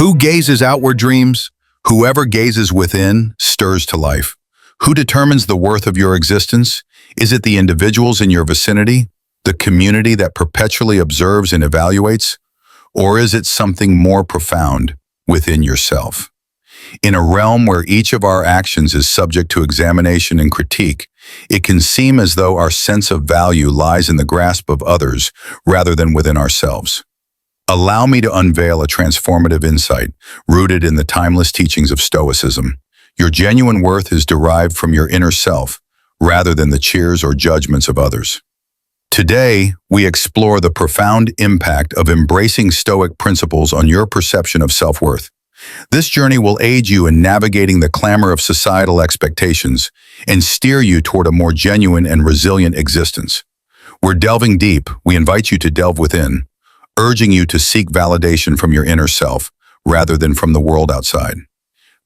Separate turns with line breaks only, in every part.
Who gazes outward dreams? Whoever gazes within stirs to life. Who determines the worth of your existence? Is it the individuals in your vicinity, the community that perpetually observes and evaluates? Or is it something more profound within yourself? In a realm where each of our actions is subject to examination and critique, it can seem as though our sense of value lies in the grasp of others rather than within ourselves. Allow me to unveil a transformative insight rooted in the timeless teachings of Stoicism. Your genuine worth is derived from your inner self, rather than the cheers or judgments of others. Today, we explore the profound impact of embracing Stoic principles on your perception of self-worth. This journey will aid you in navigating the clamor of societal expectations and steer you toward a more genuine and resilient existence. We're delving deep. We invite you to delve within, urging you to seek validation from your inner self rather than from the world outside.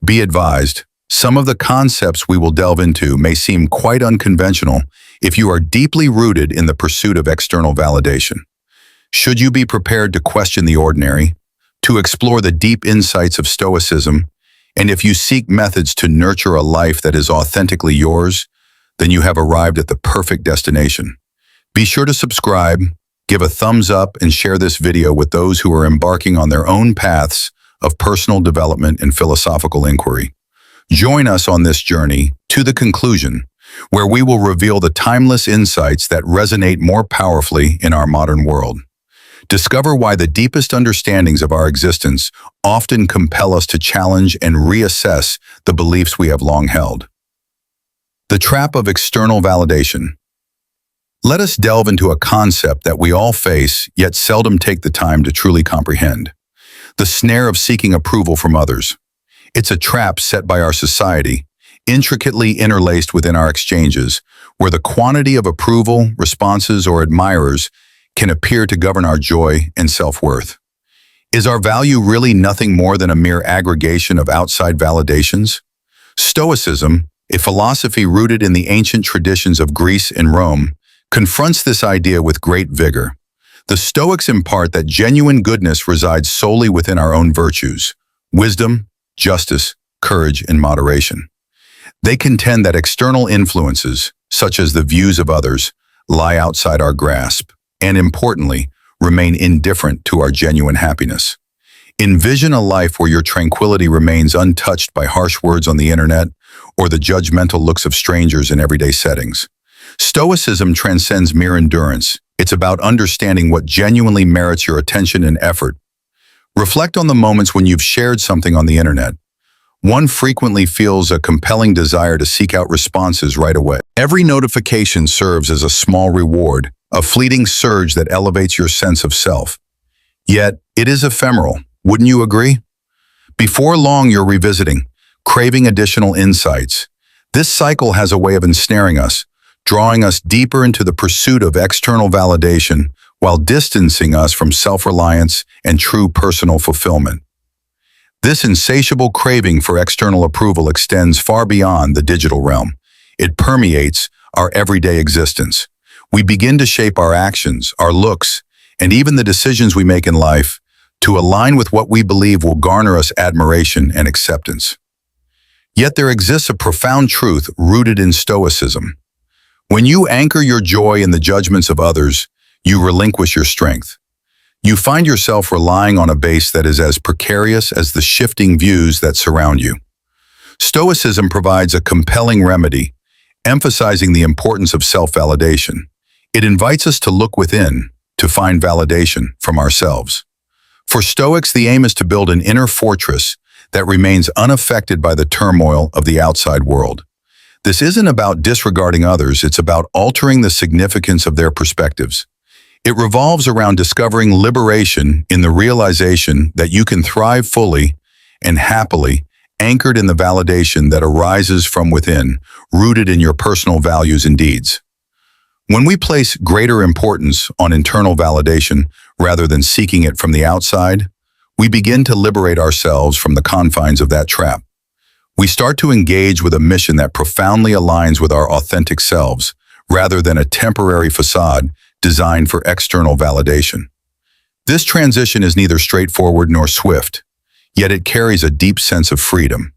Be advised, some of the concepts we will delve into may seem quite unconventional if you are deeply rooted in the pursuit of external validation. Should you be prepared to question the ordinary, to explore the deep insights of Stoicism, and if you seek methods to nurture a life that is authentically yours, then you have arrived at the perfect destination. Be sure to subscribe, give a thumbs up, and share this video with those who are embarking on their own paths of personal development and philosophical inquiry. Join us on this journey to the conclusion, where we will reveal the timeless insights that resonate more powerfully in our modern world. Discover why the deepest understandings of our existence often compel us to challenge and reassess the beliefs we have long held. The trap of external validation. Let us delve into a concept that we all face, yet seldom take the time to truly comprehend. The snare of seeking approval from others. It's a trap set by our society, intricately interlaced within our exchanges, where the quantity of approval, responses, or admirers can appear to govern our joy and self-worth. Is our value really nothing more than a mere aggregation of outside validations? Stoicism, a philosophy rooted in the ancient traditions of Greece and Rome, confronts this idea with great vigor. The Stoics impart that genuine goodness resides solely within our own virtues: wisdom, justice, courage, and moderation. They contend that external influences, such as the views of others, lie outside our grasp, and importantly, remain indifferent to our genuine happiness. Envision a life where your tranquility remains untouched by harsh words on the internet or the judgmental looks of strangers in everyday settings. Stoicism transcends mere endurance. It's about understanding what genuinely merits your attention and effort. Reflect on the moments when you've shared something on the internet. One frequently feels a compelling desire to seek out responses right away. Every notification serves as a small reward, a fleeting surge that elevates your sense of self. Yet, it is ephemeral, wouldn't you agree? Before long, you're revisiting, craving additional insights. This cycle has a way of ensnaring us, drawing us deeper into the pursuit of external validation while distancing us from self-reliance and true personal fulfillment. This insatiable craving for external approval extends far beyond the digital realm. It permeates our everyday existence. We begin to shape our actions, our looks, and even the decisions we make in life to align with what we believe will garner us admiration and acceptance. Yet there exists a profound truth rooted in Stoicism. When you anchor your joy in the judgments of others, you relinquish your strength. You find yourself relying on a base that is as precarious as the shifting views that surround you. Stoicism provides a compelling remedy, emphasizing the importance of self-validation. It invites us to look within, to find validation from ourselves. For Stoics, the aim is to build an inner fortress that remains unaffected by the turmoil of the outside world. This isn't about disregarding others, it's about altering the significance of their perspectives. It revolves around discovering liberation in the realization that you can thrive fully and happily, anchored in the validation that arises from within, rooted in your personal values and deeds. When we place greater importance on internal validation rather than seeking it from the outside, we begin to liberate ourselves from the confines of that trap. We start to engage with a mission that profoundly aligns with our authentic selves, rather than a temporary facade designed for external validation. This transition is neither straightforward nor swift, yet it carries a deep sense of freedom.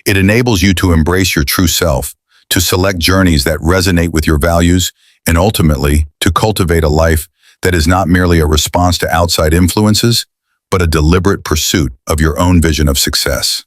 It enables you to embrace your true self, to select journeys that resonate with your values, and ultimately, to cultivate a life that is not merely a response to outside influences, but a deliberate pursuit of your own vision of success.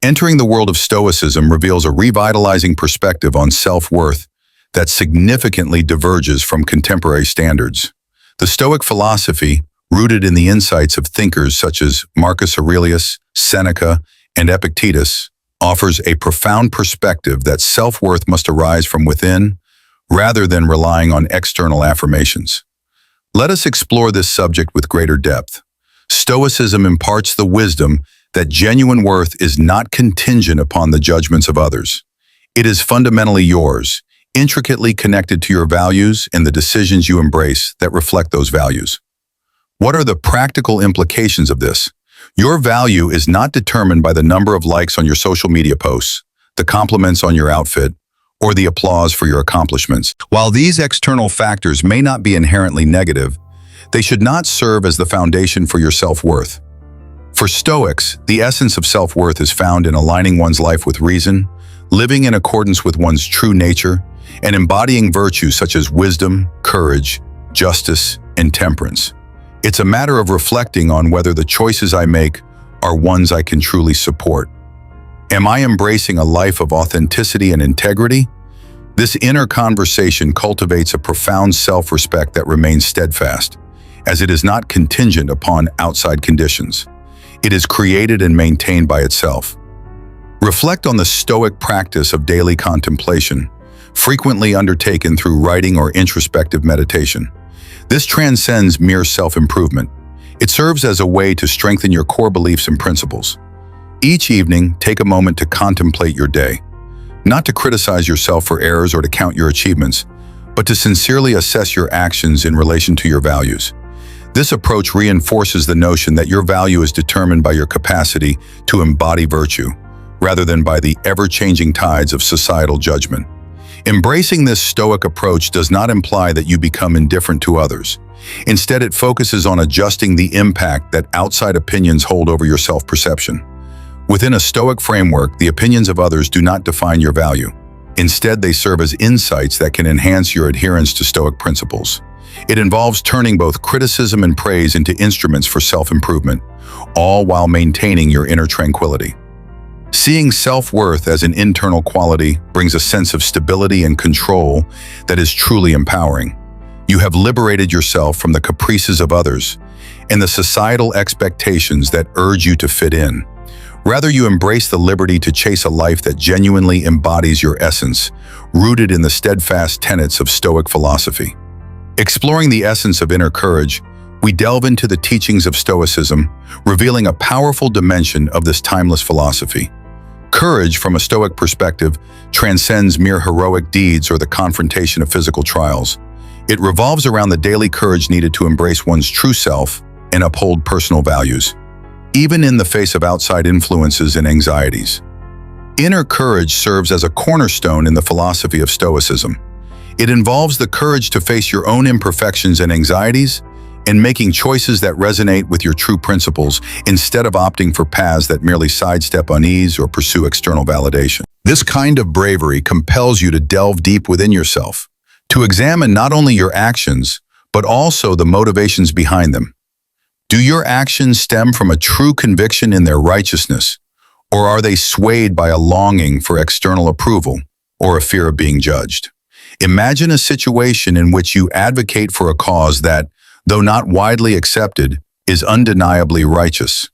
Entering the world of Stoicism reveals a revitalizing perspective on self-worth that significantly diverges from contemporary standards. The Stoic philosophy, rooted in the insights of thinkers such as Marcus Aurelius, Seneca, and Epictetus, offers a profound perspective that self-worth must arise from within, rather than relying on external affirmations. Let us explore this subject with greater depth. Stoicism imparts the wisdom that genuine worth is not contingent upon the judgments of others. It is fundamentally yours, intricately connected to your values and the decisions you embrace that reflect those values. What are the practical implications of this? Your value is not determined by the number of likes on your social media posts, the compliments on your outfit, or the applause for your accomplishments. While these external factors may not be inherently negative, they should not serve as the foundation for your self-worth. For Stoics, the essence of self-worth is found in aligning one's life with reason, living in accordance with one's true nature, and embodying virtues such as wisdom, courage, justice, and temperance. It's a matter of reflecting on whether the choices I make are ones I can truly support. Am I embracing a life of authenticity and integrity? This inner conversation cultivates a profound self-respect that remains steadfast, as it is not contingent upon outside conditions. It is created and maintained by itself. Reflect on the Stoic practice of daily contemplation, frequently undertaken through writing or introspective meditation. This transcends mere self-improvement. It serves as a way to strengthen your core beliefs and principles. Each evening, take a moment to contemplate your day, not to criticize yourself for errors or to count your achievements, but to sincerely assess your actions in relation to your values. This approach reinforces the notion that your value is determined by your capacity to embody virtue, rather than by the ever-changing tides of societal judgment. Embracing this Stoic approach does not imply that you become indifferent to others. Instead, it focuses on adjusting the impact that outside opinions hold over your self-perception. Within a Stoic framework, the opinions of others do not define your value. Instead, they serve as insights that can enhance your adherence to Stoic principles. It involves turning both criticism and praise into instruments for self-improvement, all while maintaining your inner tranquility. Seeing self-worth as an internal quality brings a sense of stability and control that is truly empowering. You have liberated yourself from the caprices of others and the societal expectations that urge you to fit in. Rather, you embrace the liberty to chase a life that genuinely embodies your essence, rooted in the steadfast tenets of Stoic philosophy. Exploring the essence of inner courage, we delve into the teachings of Stoicism, revealing a powerful dimension of this timeless philosophy. Courage, from a Stoic perspective, transcends mere heroic deeds or the confrontation of physical trials. It revolves around the daily courage needed to embrace one's true self and uphold personal values, even in the face of outside influences and anxieties. Inner courage serves as a cornerstone in the philosophy of Stoicism. It involves the courage to face your own imperfections and anxieties, and making choices that resonate with your true principles instead of opting for paths that merely sidestep unease or pursue external validation. This kind of bravery compels you to delve deep within yourself, to examine not only your actions, but also the motivations behind them. Do your actions stem from a true conviction in their righteousness, or are they swayed by a longing for external approval or a fear of being judged? Imagine a situation in which you advocate for a cause that, though not widely accepted, is undeniably righteous.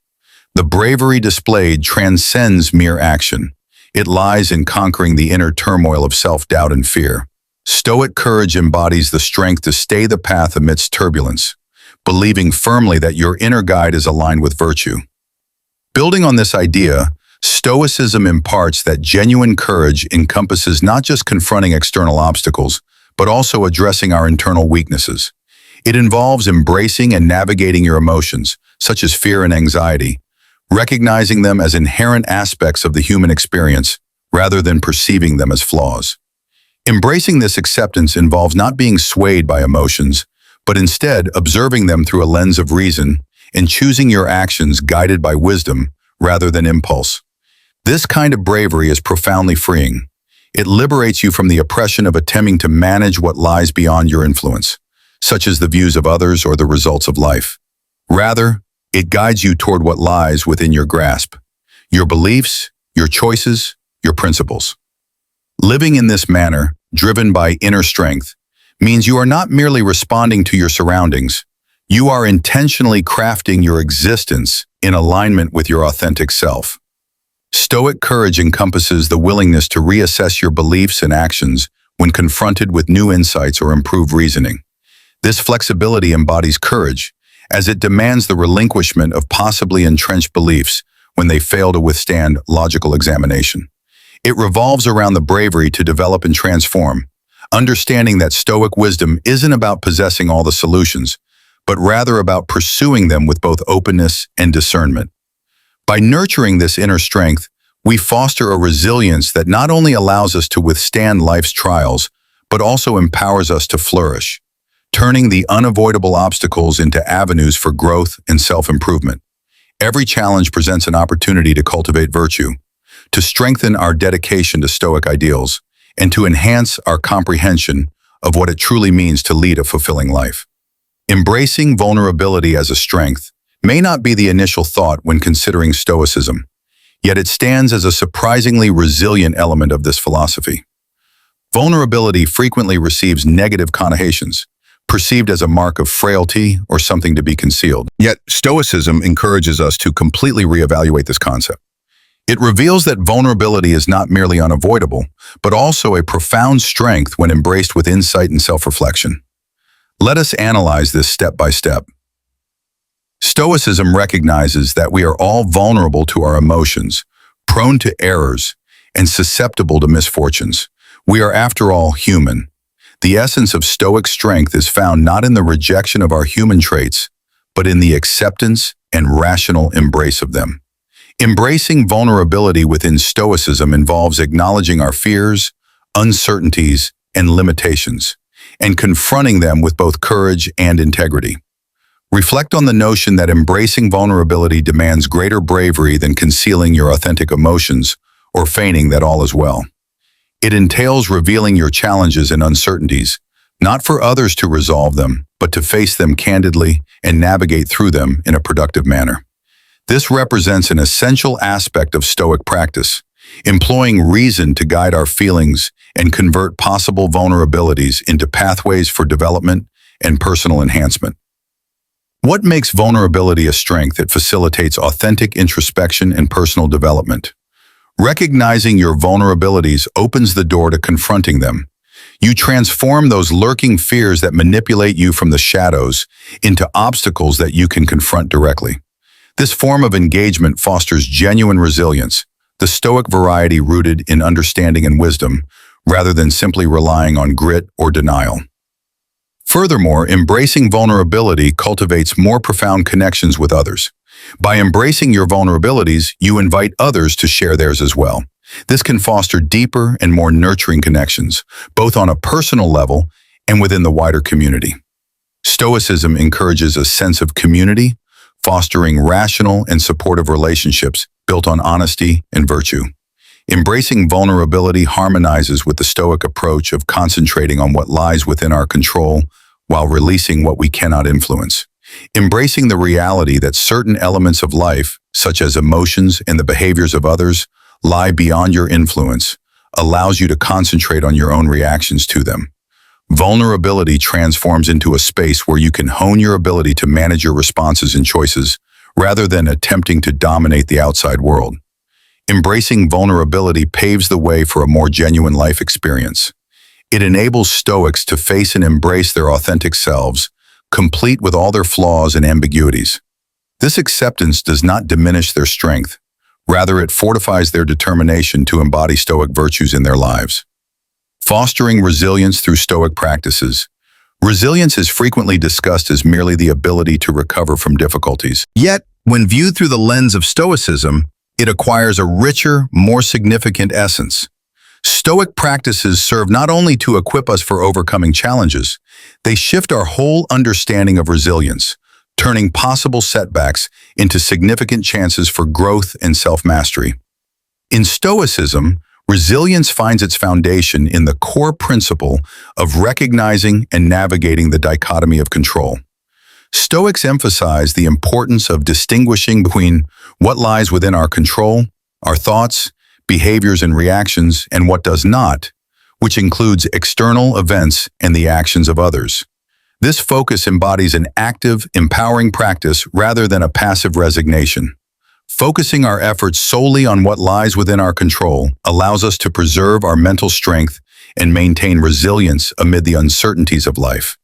The bravery displayed transcends mere action. It lies in conquering the inner turmoil of self-doubt and fear. Stoic courage embodies the strength to stay the path amidst turbulence, believing firmly that your inner guide is aligned with virtue. Building on this idea, Stoicism imparts that genuine courage encompasses not just confronting external obstacles, but also addressing our internal weaknesses. It involves embracing and navigating your emotions, such as fear and anxiety, recognizing them as inherent aspects of the human experience rather than perceiving them as flaws. Embracing this acceptance involves not being swayed by emotions, but instead observing them through a lens of reason and choosing your actions guided by wisdom rather than impulse. This kind of bravery is profoundly freeing. It liberates you from the oppression of attempting to manage what lies beyond your influence, such as the views of others or the results of life. Rather, it guides you toward what lies within your grasp, your beliefs, your choices, your principles. Living in this manner, driven by inner strength, means you are not merely responding to your surroundings. You are intentionally crafting your existence in alignment with your authentic self. Stoic courage encompasses the willingness to reassess your beliefs and actions when confronted with new insights or improved reasoning. This flexibility embodies courage, as it demands the relinquishment of possibly entrenched beliefs when they fail to withstand logical examination. It revolves around the bravery to develop and transform, understanding that Stoic wisdom isn't about possessing all the solutions, but rather about pursuing them with both openness and discernment. By nurturing this inner strength, we foster a resilience that not only allows us to withstand life's trials, but also empowers us to flourish, turning the unavoidable obstacles into avenues for growth and self-improvement. Every challenge presents an opportunity to cultivate virtue, to strengthen our dedication to Stoic ideals, and to enhance our comprehension of what it truly means to lead a fulfilling life. Embracing vulnerability as a strength may not be the initial thought when considering Stoicism, yet it stands as a surprisingly resilient element of this philosophy. Vulnerability frequently receives negative connotations, perceived as a mark of frailty or something to be concealed. Yet, Stoicism encourages us to completely reevaluate this concept. It reveals that vulnerability is not merely unavoidable, but also a profound strength when embraced with insight and self-reflection. Let us analyze this step by step. Stoicism recognizes that we are all vulnerable to our emotions, prone to errors, and susceptible to misfortunes. We are, after all, human. The essence of Stoic strength is found not in the rejection of our human traits, but in the acceptance and rational embrace of them. Embracing vulnerability within Stoicism involves acknowledging our fears, uncertainties, and limitations, and confronting them with both courage and integrity. Reflect on the notion that embracing vulnerability demands greater bravery than concealing your authentic emotions or feigning that all is well. It entails revealing your challenges and uncertainties, not for others to resolve them, but to face them candidly and navigate through them in a productive manner. This represents an essential aspect of Stoic practice, employing reason to guide our feelings and convert possible vulnerabilities into pathways for development and personal enhancement. What makes vulnerability a strength? It facilitates authentic introspection and personal development. Recognizing your vulnerabilities opens the door to confronting them. You transform those lurking fears that manipulate you from the shadows into obstacles that you can confront directly. This form of engagement fosters genuine resilience, the Stoic variety rooted in understanding and wisdom, rather than simply relying on grit or denial. Furthermore, embracing vulnerability cultivates more profound connections with others. By embracing your vulnerabilities, you invite others to share theirs as well. This can foster deeper and more nurturing connections, both on a personal level and within the wider community. Stoicism encourages a sense of community, fostering rational and supportive relationships built on honesty and virtue. Embracing vulnerability harmonizes with the Stoic approach of concentrating on what lies within our control while releasing what we cannot influence. Embracing the reality that certain elements of life, such as emotions and the behaviors of others, lie beyond your influence, allows you to concentrate on your own reactions to them. Vulnerability transforms into a space where you can hone your ability to manage your responses and choices, rather than attempting to dominate the outside world. Embracing vulnerability paves the way for a more genuine life experience. It enables Stoics to face and embrace their authentic selves, complete with all their flaws and ambiguities. This acceptance does not diminish their strength. Rather, it fortifies their determination to embody Stoic virtues in their lives. Fostering resilience through Stoic practices. Resilience is frequently discussed as merely the ability to recover from difficulties. Yet, when viewed through the lens of Stoicism, it acquires a richer, more significant essence. Stoic practices serve not only to equip us for overcoming challenges, they shift our whole understanding of resilience, turning possible setbacks into significant chances for growth and self-mastery. In Stoicism, resilience finds its foundation in the core principle of recognizing and navigating the dichotomy of control. Stoics emphasize the importance of distinguishing between what lies within our control, our thoughts, behaviors, and reactions, and what does not, which includes external events and the actions of others. This focus embodies an active, empowering practice rather than a passive resignation. Focusing our efforts solely on what lies within our control allows us to preserve our mental strength and maintain resilience amid the uncertainties of life.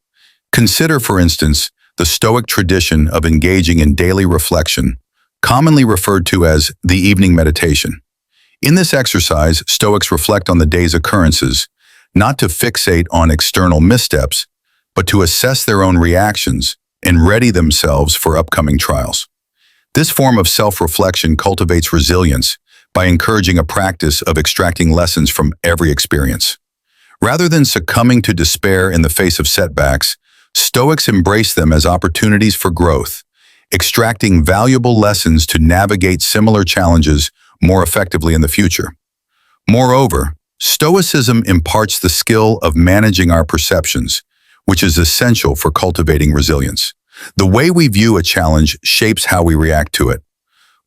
Consider, for instance, the Stoic tradition of engaging in daily reflection, commonly referred to as the evening meditation. In this exercise, Stoics reflect on the day's occurrences, not to fixate on external missteps, but to assess their own reactions and ready themselves for upcoming trials. This form of self-reflection cultivates resilience by encouraging a practice of extracting lessons from every experience. Rather than succumbing to despair in the face of setbacks, Stoics embrace them as opportunities for growth, extracting valuable lessons to navigate similar challenges more effectively in the future. Moreover, Stoicism imparts the skill of managing our perceptions, which is essential for cultivating resilience. The way we view a challenge shapes how we react to it.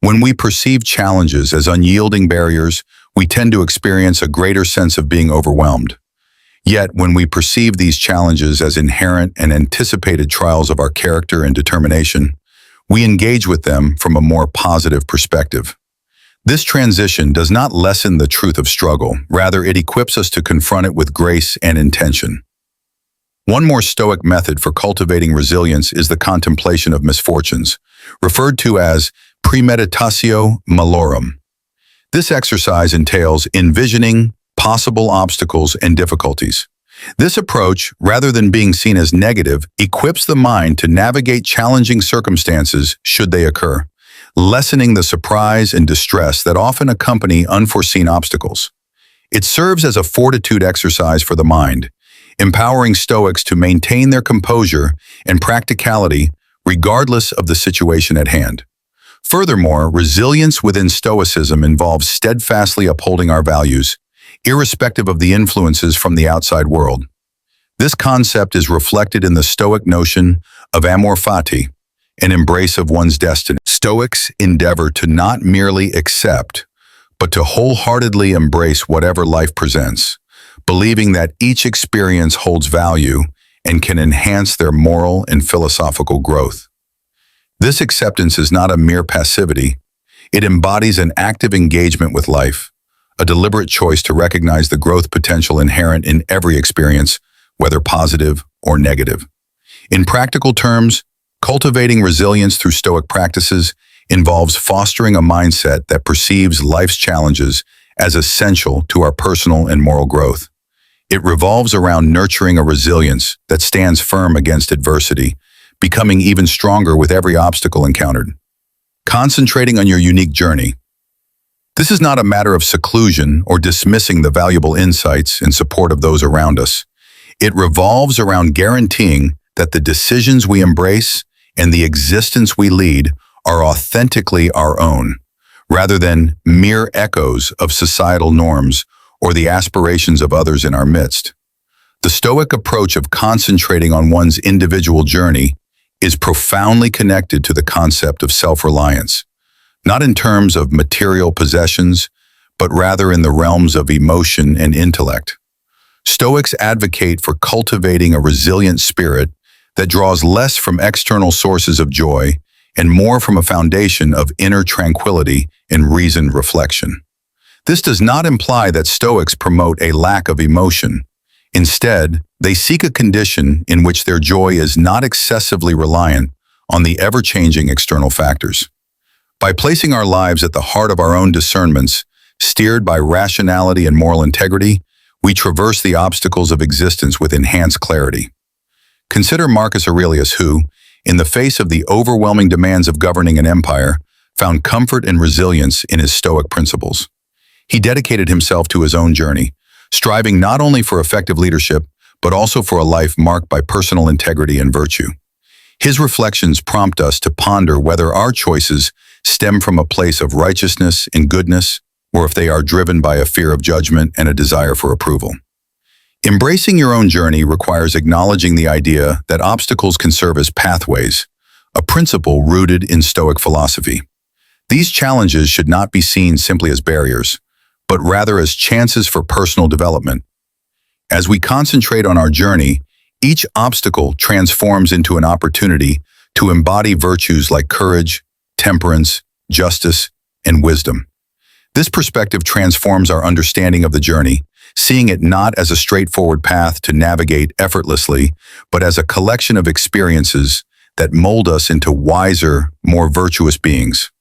When we perceive challenges as unyielding barriers, we tend to experience a greater sense of being overwhelmed. Yet, when we perceive these challenges as inherent and anticipated trials of our character and determination, we engage with them from a more positive perspective. This transition does not lessen the truth of struggle, rather it equips us to confront it with grace and intention. One more Stoic method for cultivating resilience is the contemplation of misfortunes, referred to as premeditatio malorum. This exercise entails envisioning possible obstacles and difficulties. This approach, rather than being seen as negative, equips the mind to navigate challenging circumstances should they occur, lessening the surprise and distress that often accompany unforeseen obstacles. It serves as a fortitude exercise for the mind, empowering Stoics to maintain their composure and practicality regardless of the situation at hand. Furthermore, resilience within Stoicism involves steadfastly upholding our values, irrespective of the influences from the outside world. This concept is reflected in the Stoic notion of amor fati, an embrace of one's destiny. Stoics endeavor to not merely accept, but to wholeheartedly embrace whatever life presents, believing that each experience holds value and can enhance their moral and philosophical growth. This acceptance is not a mere passivity. It embodies an active engagement with life, a deliberate choice to recognize the growth potential inherent in every experience, whether positive or negative. In practical terms, cultivating resilience through Stoic practices involves fostering a mindset that perceives life's challenges as essential to our personal and moral growth. It revolves around nurturing a resilience that stands firm against adversity, becoming even stronger with every obstacle encountered. Concentrating on your unique journey. This is not a matter of seclusion or dismissing the valuable insights in support of those around us. It revolves around guaranteeing that the decisions we embrace and the existence we lead are authentically our own, rather than mere echoes of societal norms or the aspirations of others in our midst. The Stoic approach of concentrating on one's individual journey is profoundly connected to the concept of self-reliance, not in terms of material possessions, but rather in the realms of emotion and intellect. Stoics advocate for cultivating a resilient spirit that draws less from external sources of joy and more from a foundation of inner tranquility and reasoned reflection. This does not imply that Stoics promote a lack of emotion. Instead, they seek a condition in which their joy is not excessively reliant on the ever-changing external factors. By placing our lives at the heart of our own discernments, steered by rationality and moral integrity, we traverse the obstacles of existence with enhanced clarity. Consider Marcus Aurelius who, in the face of the overwhelming demands of governing an empire, found comfort and resilience in his Stoic principles. He dedicated himself to his own journey, striving not only for effective leadership, but also for a life marked by personal integrity and virtue. His reflections prompt us to ponder whether our choices stem from a place of righteousness and goodness, or if they are driven by a fear of judgment and a desire for approval. Embracing your own journey requires acknowledging the idea that obstacles can serve as pathways, a principle rooted in Stoic philosophy. These challenges should not be seen simply as barriers, but rather as chances for personal development. As we concentrate on our journey, each obstacle transforms into an opportunity to embody virtues like courage, temperance, justice, and wisdom. This perspective transforms our understanding of the journey, seeing it not as a straightforward path to navigate effortlessly, but as a collection of experiences that mold us into wiser, more virtuous beings.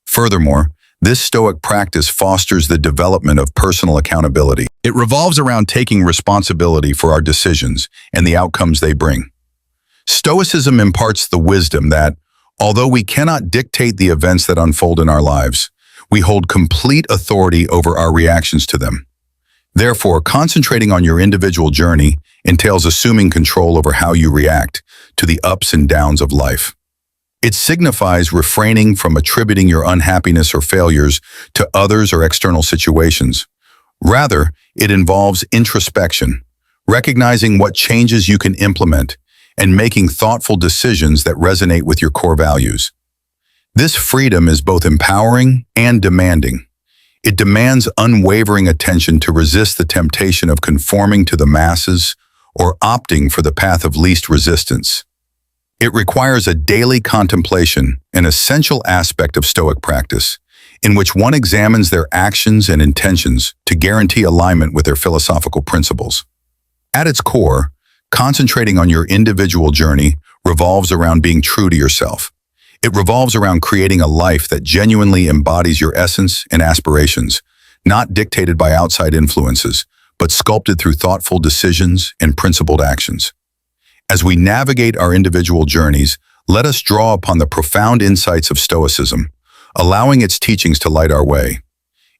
Furthermore, this Stoic practice fosters the development of personal accountability. It revolves around taking responsibility for our decisions and the outcomes they bring. Stoicism imparts the wisdom that, although we cannot dictate the events that unfold in our lives, we hold complete authority over our reactions to them. Therefore, concentrating on your individual journey entails assuming control over how you react to the ups and downs of life. It signifies refraining from attributing your unhappiness or failures to others or external situations. Rather, it involves introspection, recognizing what changes you can implement, and making thoughtful decisions that resonate with your core values. This freedom is both empowering and demanding. It demands unwavering attention to resist the temptation of conforming to the masses or opting for the path of least resistance. It requires a daily contemplation, an essential aspect of Stoic practice, in which one examines their actions and intentions to guarantee alignment with their philosophical principles. At its core, concentrating on your individual journey revolves around being true to yourself. It revolves around creating a life that genuinely embodies your essence and aspirations, not dictated by outside influences, but sculpted through thoughtful decisions and principled actions. As we navigate our individual journeys, let us draw upon the profound insights of Stoicism, allowing its teachings to light our way.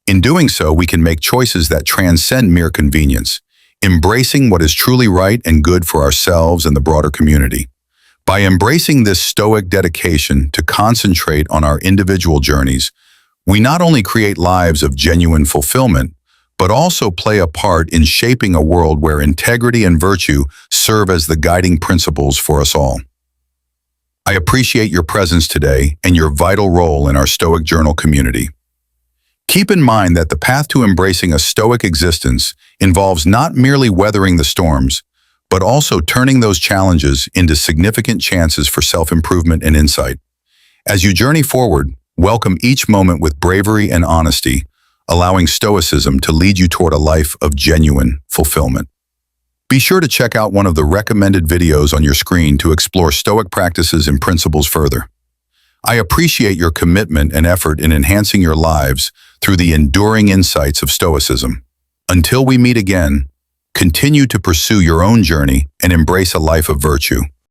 In doing so, we can make choices that transcend mere convenience, embracing what is truly right and good for ourselves and the broader community. By embracing this Stoic dedication to concentrate on our individual journeys, we not only create lives of genuine fulfillment, but also play a part in shaping a world where integrity and virtue serve as the guiding principles for us all. I appreciate your presence today and your vital role in our Stoic Journal community. Keep in mind that the path to embracing a Stoic existence involves not merely weathering the storms, but also turning those challenges into significant chances for self-improvement and insight. As you journey forward, welcome each moment with bravery and honesty, allowing Stoicism to lead you toward a life of genuine fulfillment. Be sure to check out one of the recommended videos on your screen to explore Stoic practices and principles further. I appreciate your commitment and effort in enhancing your lives through the enduring insights of Stoicism. Until we meet again, continue to pursue your own journey and embrace a life of virtue.